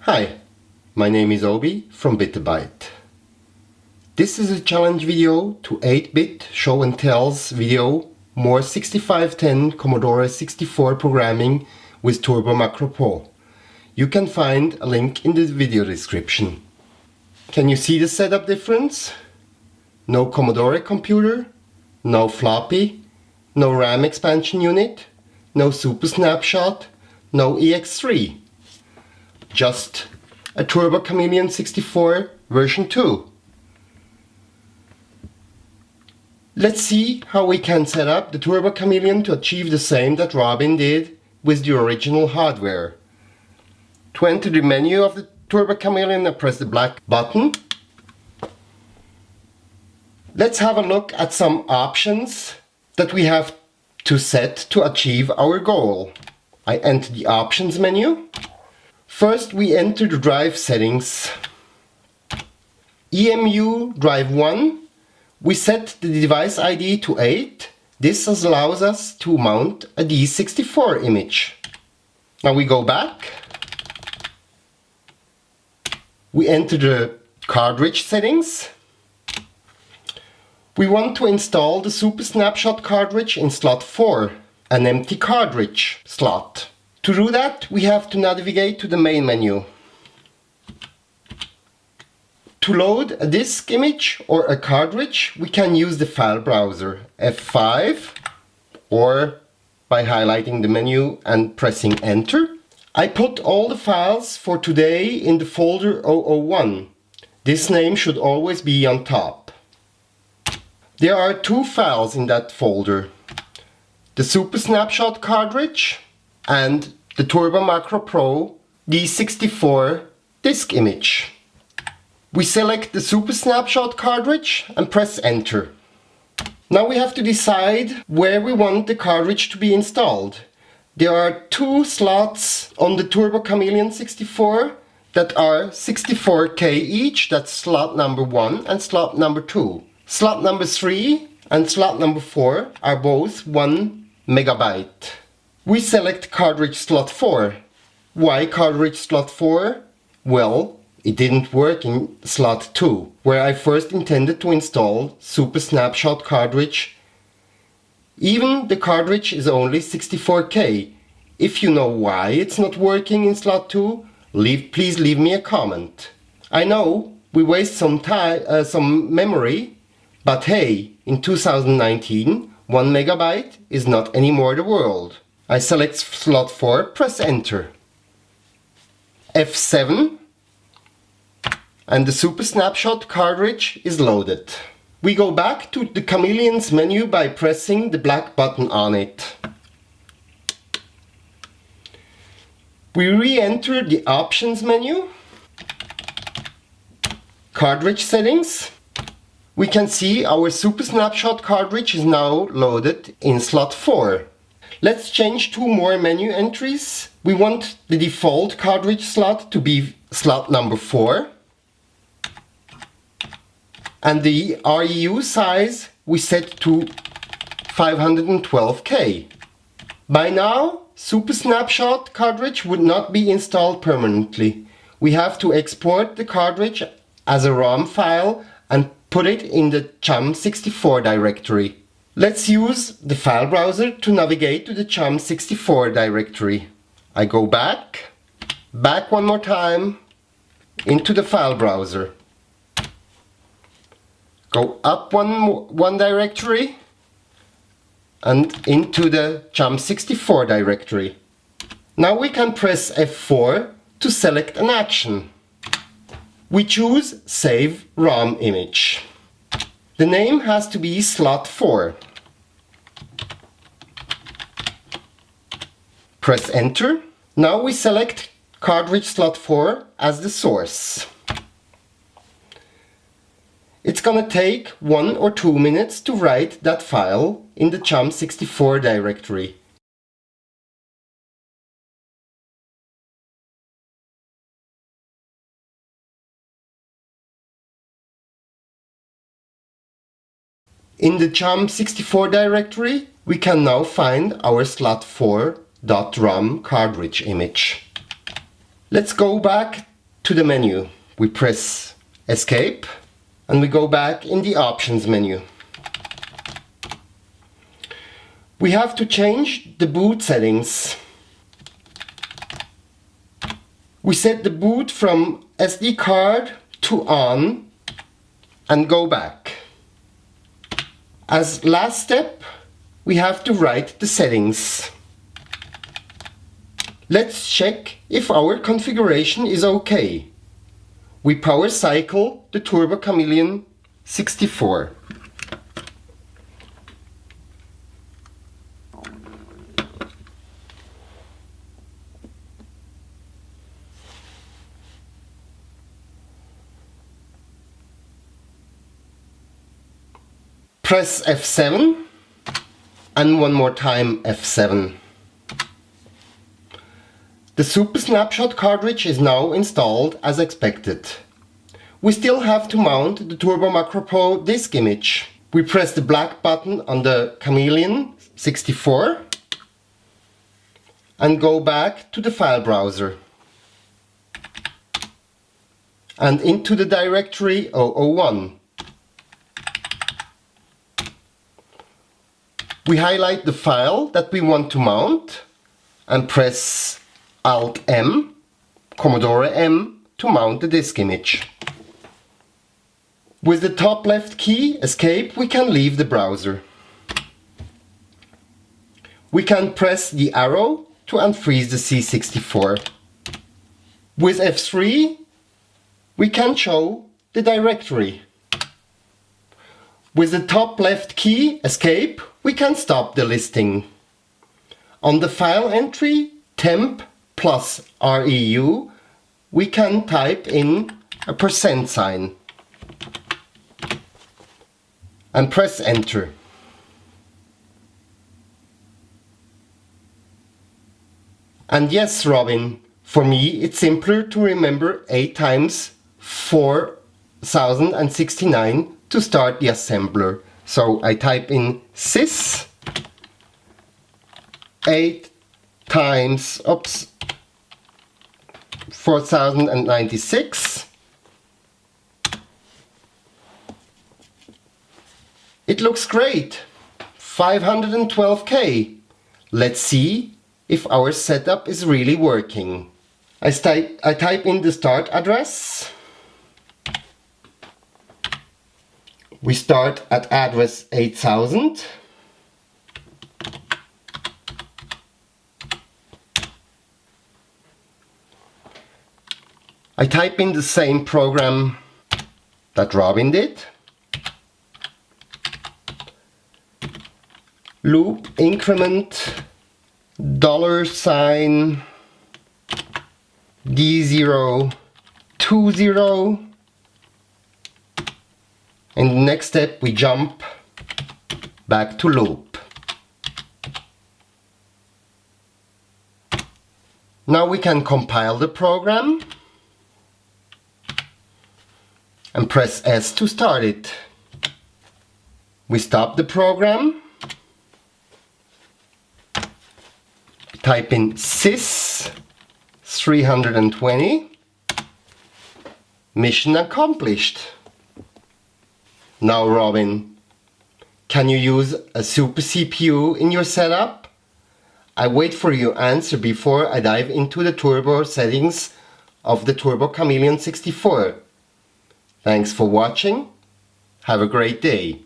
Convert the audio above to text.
Hi, my name is Obi from Bit2Byte. This is a challenge video to 8-bit show and tells video, more 6510 Commodore 64 programming with Turbo Macro Pro. You can find a link in the video description. Can you see the setup difference? No Commodore computer, no floppy, no RAM expansion unit, no Super Snapshot, no EX3. Just a Turbo Chameleon 64 version 2. Let's see how we can set up the Turbo Chameleon to achieve the same that Robin did with the original hardware. To enter the menu of the Turbo Chameleon, I press the black button. Let's have a look at some options that we have to set to achieve our goal. I enter the options menu. First we enter the drive settings. EMU drive 1. We set the device ID to 8. This allows us to mount a D64 image. Now we go back. We enter the cartridge settings. We want to install the Super Snapshot cartridge in slot 4, an empty cartridge slot. To do that, we have to navigate to the main menu. To load a disk image or a cartridge, we can use the file browser F5 or by highlighting the menu and pressing enter. I put all the files for today in the folder 001. This name should always be on top. There are two files in that folder. The Super Snapshot cartridge and the Turbo Macro Pro D64 disk image. We select the Super Snapshot cartridge and press enter. Now we have to decide where we want the cartridge to be installed. There are two slots on the Turbo Chameleon 64 that are 64K each. That's slot number 1 and slot number 2. Slot number 3 and slot number 4 are both 1 megabyte. We select cartridge slot 4. Why cartridge slot 4? Well, it didn't work in slot 2, where I first intended to install Super Snapshot cartridge. Even the cartridge is only 64K. If you know why it's not working in slot 2, please leave me a comment. I know we waste some time, some memory, but hey, in 2019, 1 megabyte is not anymore the world. I select slot 4, press enter. F7 and the Super Snapshot cartridge is loaded. We go back to the Chameleon's menu by pressing the black button on it. We re-enter the options menu. Cartridge settings. We can see our Super Snapshot cartridge is now loaded in slot 4. Let's change two more menu entries. We want the default cartridge slot to be slot number 4. And the REU size we set to 512K. By now, Super Snapshot cartridge would not be installed permanently. We have to export the cartridge as a ROM file and put it in the CHAM64 directory. Let's use the file browser to navigate to the CHAM64 directory. I go back one more time, into the file browser. Go up one directory and into the CHAM64 directory. Now we can press F4 to select an action. We choose Save ROM Image. The name has to be slot 4. Press enter. Now we select cartridge slot 4 as the source. It's gonna take 1 or 2 minutes to write that file in the CHAM64 directory. In the CHAM64 directory, we can now find our slot 4.rom cartridge image. Let's go back to the menu. We press Escape and we go back in the Options menu. We have to change the boot settings. We set the boot from SD card to on and go back. As last step, we have to write the settings. Let's check if our configuration is okay. We power cycle the Turbo Chameleon 64. Press F7 and one more time F7. The Super Snapshot cartridge is now installed as expected. We still have to mount the Turbo Macro Pro disk image. We press the black button on the Chameleon 64 and go back to the file browser and into the directory 001. We highlight the file that we want to mount and press Alt M, Commodore M, to mount the disk image. With the top left key, Escape, we can leave the browser. We can press the arrow to unfreeze the C64. With F3, we can show the directory. With the top left key, Escape, we can stop the listing. On the file entry, temp plus REU, we can type in a %sign and press enter. And yes, Robin, for me it's simpler to remember 8 times 4069 to start the assembler. So I type in sys 8 times 4096. It looks great. 512K. Let's see if our setup is really working. I type in the start address. We start at address 8000. I type in the same program that Robin did. Loop increment $D020. And the next step we jump back to loop. Now we can compile the program and press S to start it. We stop the program, type in sys 320, mission accomplished. Now Robin, can you use a super CPU in your setup? I wait for your answer before I dive into the turbo settings of the Turbo Chameleon 64. Thanks for watching. Have a great day.